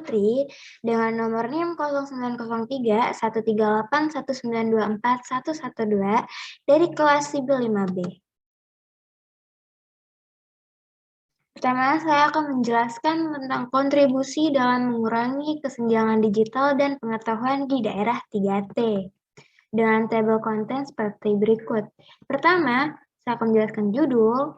Putri dengan nomor NIM 09031381924112 dari kelas Sipil 5B. Pertama, saya akan menjelaskan tentang kontribusi dalam mengurangi kesenjangan digital dan pengetahuan di daerah 3T. Dengan tabel konten seperti berikut. Pertama, saya akan menjelaskan judul,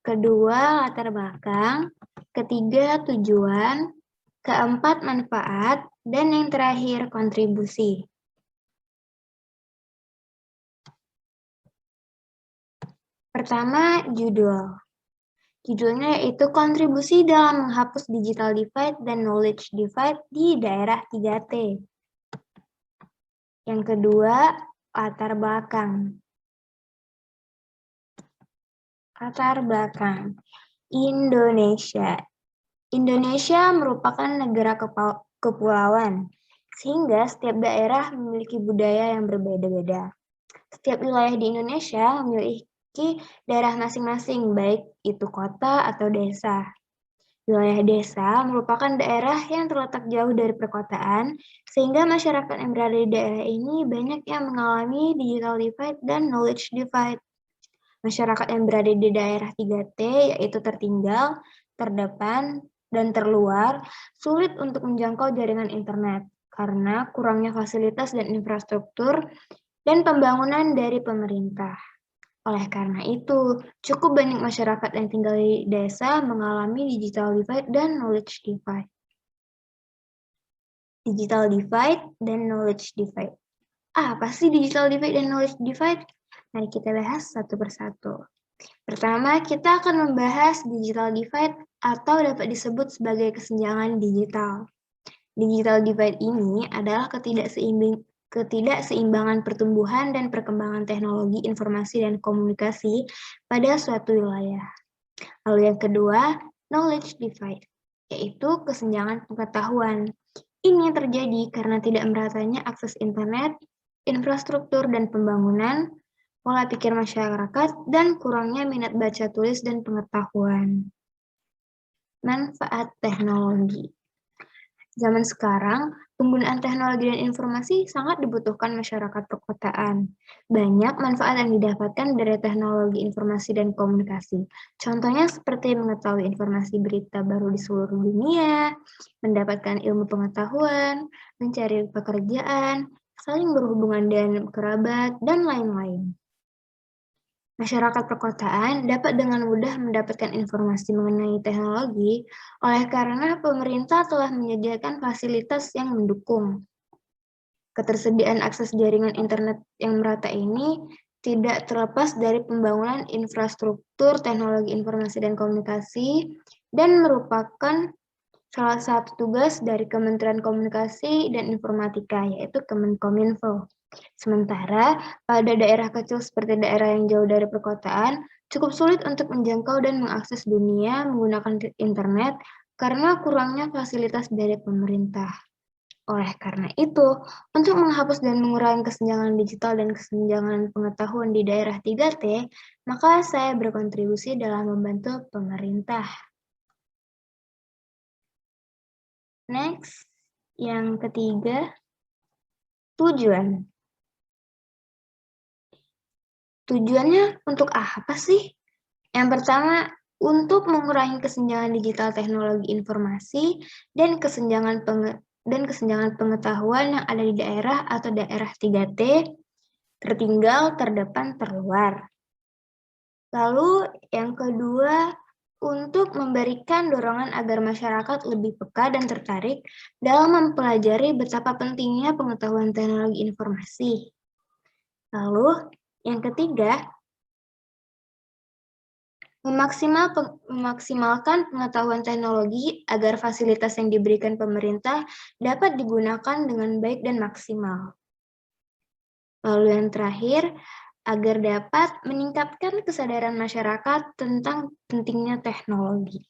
kedua latar belakang, ketiga tujuan, keempat manfaat, dan yang terakhir kontribusi. Pertama, judul. Judulnya yaitu kontribusi dalam menghapus digital divide dan knowledge divide di daerah 3T. Yang kedua, latar belakang. Latar belakang. Indonesia. Indonesia merupakan negara kepulauan, sehingga setiap daerah memiliki budaya yang berbeda-beda. Setiap wilayah di Indonesia memiliki daerah masing-masing, baik itu kota atau desa. Wilayah desa merupakan daerah yang terletak jauh dari perkotaan, sehingga masyarakat yang berada di daerah ini banyak yang mengalami digital divide dan knowledge divide. Masyarakat yang berada di daerah 3T, yaitu tertinggal, terdepan, dan terluar, sulit untuk menjangkau jaringan internet karena kurangnya fasilitas dan infrastruktur dan pembangunan dari pemerintah. Oleh karena itu, cukup banyak masyarakat yang tinggal di desa mengalami digital divide dan knowledge divide. Digital divide dan knowledge divide. Apa sih digital divide dan knowledge divide? Mari kita bahas satu persatu. Pertama, kita akan membahas digital divide atau dapat disebut sebagai kesenjangan digital. Digital divide ini adalah ketidakseimbangan pertumbuhan dan perkembangan teknologi informasi dan komunikasi pada suatu wilayah. Lalu yang kedua, knowledge divide, yaitu kesenjangan pengetahuan. Ini terjadi karena tidak meratanya akses internet, infrastruktur dan pembangunan, pola pikir masyarakat, dan kurangnya minat baca tulis dan pengetahuan. Manfaat teknologi. Zaman sekarang, penggunaan teknologi dan informasi sangat dibutuhkan masyarakat perkotaan. Banyak manfaat yang didapatkan dari teknologi informasi dan komunikasi. Contohnya seperti mengetahui informasi berita baru di seluruh dunia, mendapatkan ilmu pengetahuan, mencari pekerjaan, saling berhubungan dengan kerabat, dan lain-lain. Masyarakat perkotaan dapat dengan mudah mendapatkan informasi mengenai teknologi oleh karena pemerintah telah menyediakan fasilitas yang mendukung. Ketersediaan akses jaringan internet yang merata ini tidak terlepas dari pembangunan infrastruktur teknologi informasi dan komunikasi dan merupakan salah satu tugas dari Kementerian Komunikasi dan Informatika, yaitu Kemenkominfo. Sementara, pada daerah kecil seperti daerah yang jauh dari perkotaan, cukup sulit untuk menjangkau dan mengakses dunia menggunakan internet karena kurangnya fasilitas dari pemerintah. Oleh karena itu, untuk menghapus dan mengurangi kesenjangan digital dan kesenjangan pengetahuan di daerah 3T, maka saya berkontribusi dalam membantu pemerintah. Next, yang ketiga, tujuan. Tujuannya untuk apa sih? Yang pertama, untuk mengurangi kesenjangan digital teknologi informasi dan kesenjangan pengetahuan yang ada di daerah atau daerah 3T, tertinggal, terdepan, terluar. Lalu yang kedua, untuk memberikan dorongan agar masyarakat lebih peka dan tertarik dalam mempelajari betapa pentingnya pengetahuan teknologi informasi. Lalu, yang ketiga, memaksimalkan pengetahuan teknologi agar fasilitas yang diberikan pemerintah dapat digunakan dengan baik dan maksimal. Lalu yang terakhir, agar dapat meningkatkan kesadaran masyarakat tentang pentingnya teknologi.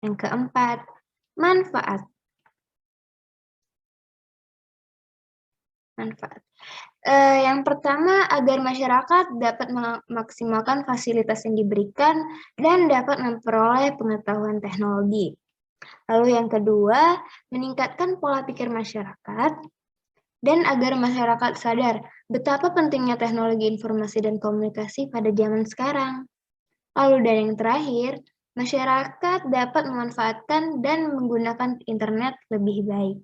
Yang keempat, manfaat. Yang pertama, agar masyarakat dapat memaksimalkan fasilitas yang diberikan dan dapat memperoleh pengetahuan teknologi. Lalu yang kedua, meningkatkan pola pikir masyarakat, dan agar masyarakat sadar betapa pentingnya teknologi informasi dan komunikasi pada zaman sekarang. Lalu dan yang terakhir, masyarakat dapat memanfaatkan dan menggunakan internet lebih baik.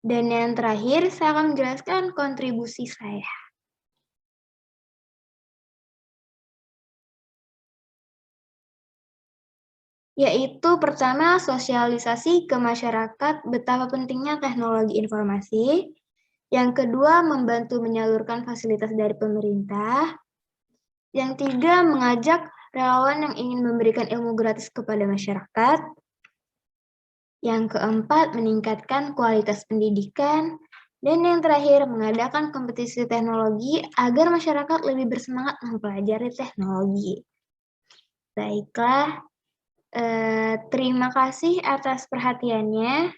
Dan yang terakhir, saya akan menjelaskan kontribusi saya. Yaitu pertama, sosialisasi ke masyarakat betapa pentingnya teknologi informasi. Yang kedua, membantu menyalurkan fasilitas dari pemerintah. Yang tiga, mengajak relawan yang ingin memberikan ilmu gratis kepada masyarakat. Yang keempat, meningkatkan kualitas pendidikan. Dan yang terakhir, mengadakan kompetisi teknologi agar masyarakat lebih bersemangat mempelajari teknologi. Baiklah, terima kasih atas perhatiannya.